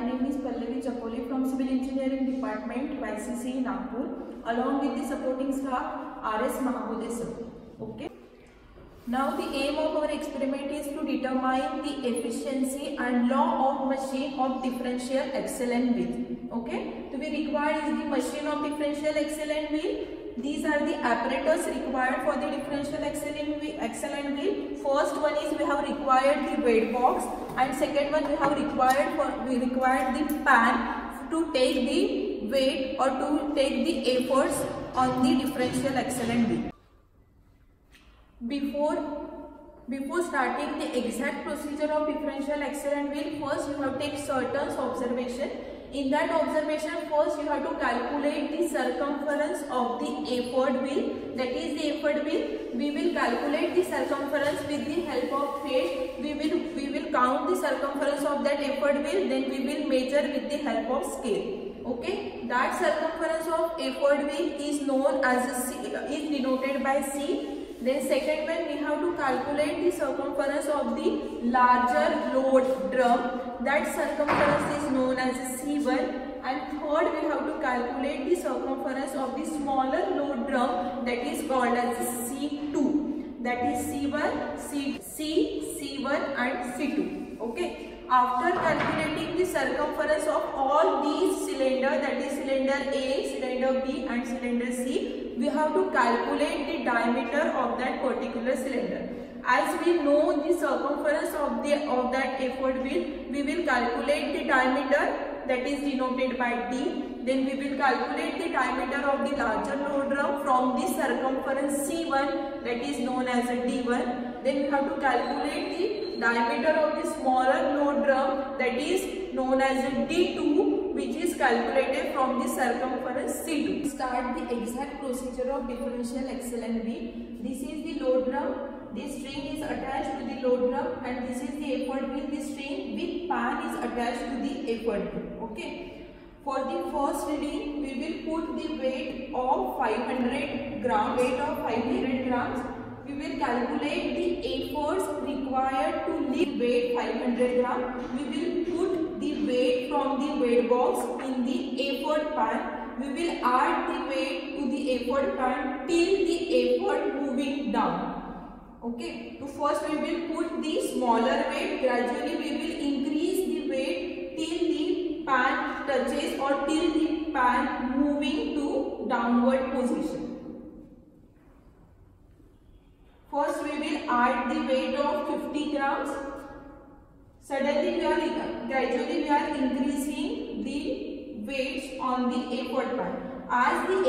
name is Pallavi Chakoli from Civil Engineering Department, YCC Nagpur, along with the supporting staff RS Mahabude sir. Okay. Now the aim of our experiment is to determine the efficiency and law of machine of differential axle and wheel. Okay. To be required is the machine of differential axle and wheel. These are the apparatus required for the differential axle and wheel. First one is we have required the weight box, and second one we have required the pan to take the weight or to take the efforts on the differential axle and wheel. Before starting the exact procedure of differential axle and wheel, first you have to take certain observation. In that observation, first you have to calculate the circumference of the effort wheel. That is the effort wheel. We will calculate the circumference with the help of thread. We will count the circumference of that effort wheel. Then we will measure with the help of scale. Okay. That circumference of effort wheel is known as is denoted by C. Then second one, we have to calculate the circumference of the larger load drum. That circumference is known as C1. And third, we have to calculate the circumference of the smaller load drum, that is called as C2. That is C1, C1 and C2. Okay. After calculating the circumference of all these cylinders, that is cylinder A, cylinder B and cylinder C, we have to calculate the diameter of that particular cylinder. As we know the circumference of that effort wheel, we will calculate the diameter, that is denoted by D. Then we will calculate the diameter of the larger load drum from the circumference C1, that is known as a D1. Then we have to calculate the diameter of the smaller load drum, that is known as a D2, which is calculated from the circumference C2. Start the exact procedure of differential axle and wheel. This is the load drum. This string is attached to the load drum, and this is the effort wheel. This string with pan is attached to the effort wheel. Okay. For the first reading, we will put the weight of 500 grams. We will calculate the efforts required to lift weight 500 grams. We will put the weight from the weight box in the effort pan. We will add the weight to the effort pan till the effort moving down. Okay. So first we will put the smaller weight. Gradually we will increase the weight till the pan touches or till the pan moving to downward position. First we will add the weight of 50 grams. Suddenly gradually we are increasing the weights on the effort pan. As the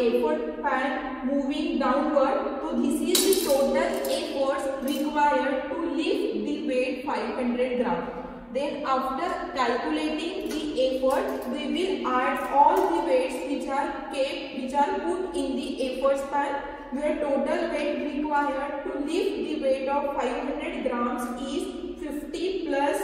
effort pan moving downward, so this is the total efforts required to lift the weight 500 grams. Then after calculating the effort, we will add all the weights which are put in the efforts pan, where total weight required to lift the weight of 500 grams is 50 plus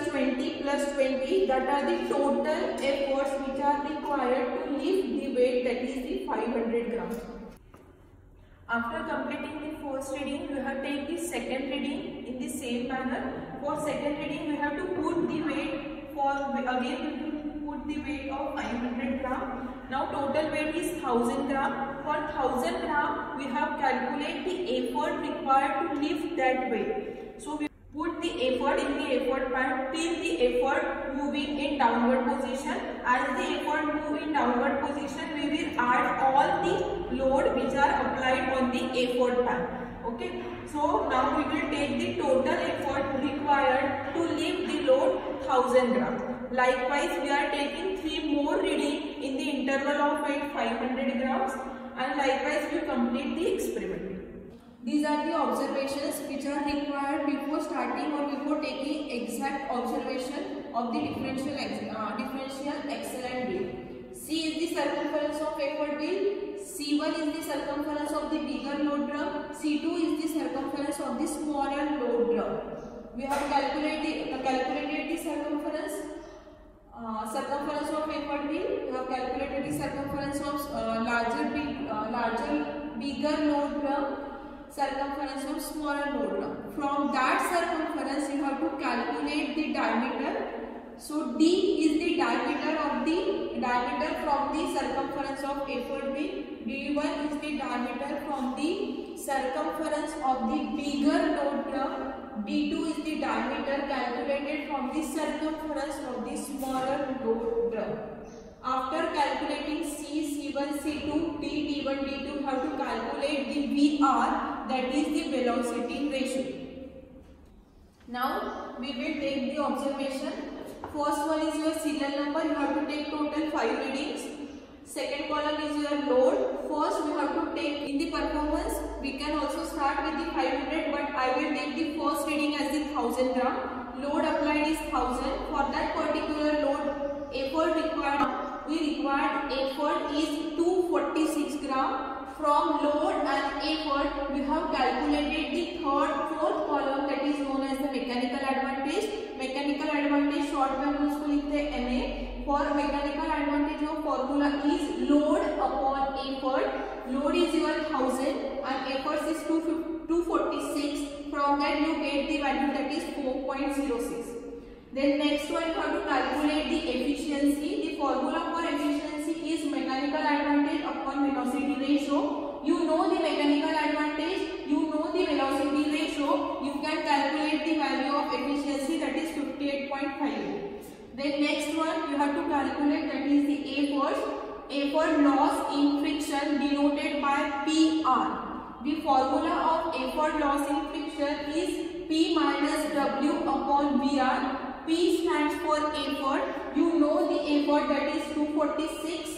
20 plus 20, that are the total efforts which are required to lift the weight, that is the 500 grams. After completing the first reading, we have to take the second reading in the same manner. For second reading, we have to put the weight put the weight of 500 grams. Now total weight is 1000 grams. For 1000 grams, we have calculated the effort required to lift that weight. So we put the effort in the effort pan till the effort moving in downward position. As the effort move in downward position, we will add all the load which are applied on the effort pan. Okay. So now we will take the total effort required to lift the load 1000 grams. Likewise, we are taking 3 more reading in the interval of weight 500 grams, and likewise we complete the experiment. These are the observations which are required before starting or before taking exact observation of the differential axle and wheel. C is the circumference of effort wheel. C1 is the circumference of the bigger load drum. C2 is the circumference of the smaller load drum. We have calculated the circumference circumference of effort wheel. You have calculated the circumference of bigger load drum, circumference of smaller load drum. From that circumference you have to calculate the diameter. So D is the diameter from the circumference of effort wheel. D1 is the diameter from the circumference of the bigger load drum. D2 is the diameter calculated from the circumference of the smaller load drum. After calculating C, C1, C2, D, D1, D2, you have to calculate the VR, that is the velocity ratio. Now we will take the observation. First one is your serial number. You have to take total 5 readings. Second column is your load. First we have to take in the performance. We can also start with the 500, but I will take the first reading as the 1000 gram. Load applied is 1000. For that particular load, effort required, effort is 246 gram. From load and effort, we have calculated the fourth column, that is known as the mechanical advantage. Mechanical advantage short में हम उसको लिखते हैं MA. For mechanical advantage, your formula is load upon effort. Load is your 1000 and effort is 246. From that you get the value, that is 4.06. Then next one, you have to calculate the efficiency. The formula for efficiency is mechanical advantage upon velocity ratio. You know the mechanical advantage, you know the velocity ratio, you can calculate the value of efficiency, that is 58.5. Then next one you have to calculate, that is the effort loss in friction denoted by PR. The formula of effort loss in friction is P minus W upon VR. P stands for effort. You know the effort, that is 246,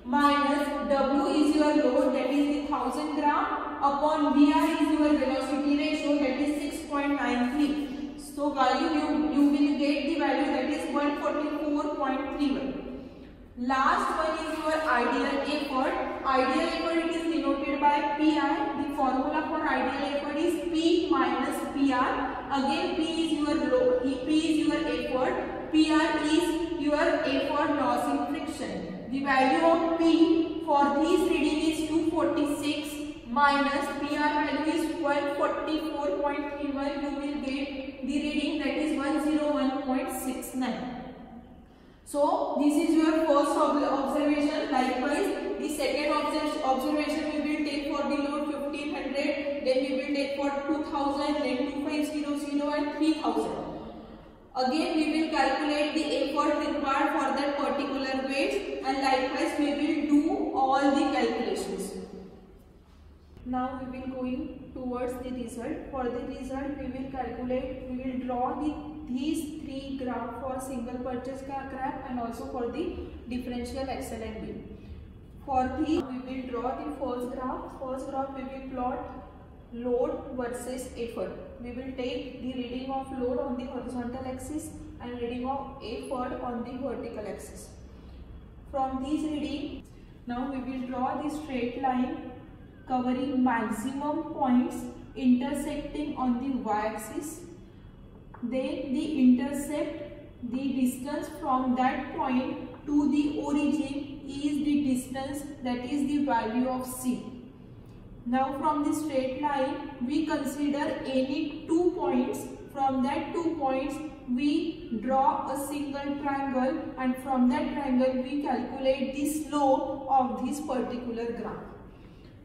minus W is your load, that is the 1000 gram, upon VR is your velocity ratio, that is 6.93. So value you will get the value, that is 144.31. Last one is your ideal effort. Ideal effort, it is denoted by PI. The formula for ideal effort is P minus PR. Again P is your load, P is your effort, PR is your effort loss in friction. The value of P for this reading is 246 minus PR value is 144.31. You will get the reading, that is 101.69. So this is your first observation. Likewise, the second observation we will take for the load 1500, then we will take for 2000, then 2500 and 3000. Again we will calculate the effort required for that particular weight, and likewise we will do all the calculations. Now we will going towards the result. For the result we will calculate, we will draw these 3 graphs for single purchase graph and also for the differential axle and wheel. For these we will draw the first graph. First graph we will plot load versus effort. We will take the reading of load on the horizontal axis and reading of effort on the vertical axis. From these readings, now we will draw the straight line covering maximum points intersecting on the y-axis. Then the intercept, the distance from that point to the origin is the distance, that is the value of C. Now from the straight line we consider any 2 points. From that 2 points we draw a single triangle, and from that triangle we calculate the slope of this particular graph.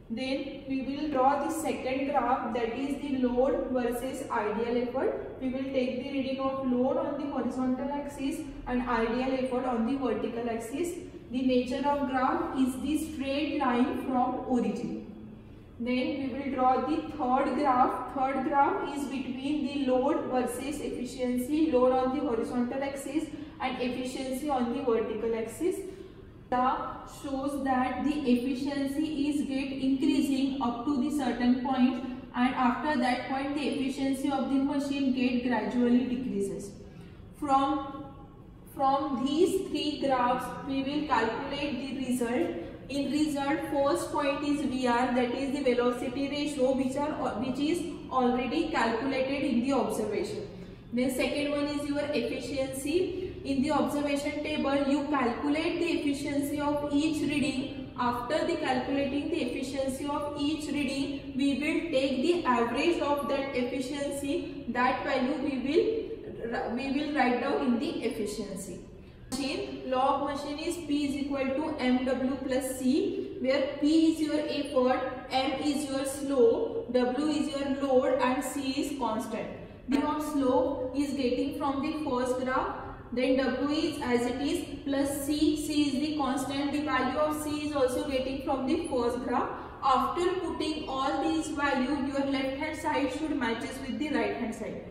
Then we will draw the second graph, that is the load versus ideal effort. We will take the reading of load on the horizontal axis and ideal effort on the vertical axis. The nature of graph is the straight line from origin. Then we will draw the third graph. Third graph is between the load versus efficiency, load on the horizontal axis and efficiency on the vertical axis. Shows that the efficiency is increasing up to the certain point, and after that point the efficiency of the machine gradually decreases. From these 3 graphs we will calculate the result. In result, first point is VR, that is the velocity ratio, which is already calculated in the observation. Then second one is your efficiency. in the observation table you calculate the efficiency of each reading. After the calculating the efficiency of each reading, we will take the average of that efficiency. That value we will write down in the efficiency. Log machine is P is equal to mw plus C, where P is your effort, m is your slope, w is your load and C is constant. The slope is getting from the first graph, then w is as it is plus C is the constant. The value of C is also getting from the first graph. After putting all these values, your left hand side should matches with the right hand side.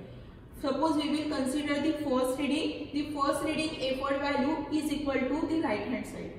Suppose we will consider the first reading. The first reading effort value is equal to the right hand side.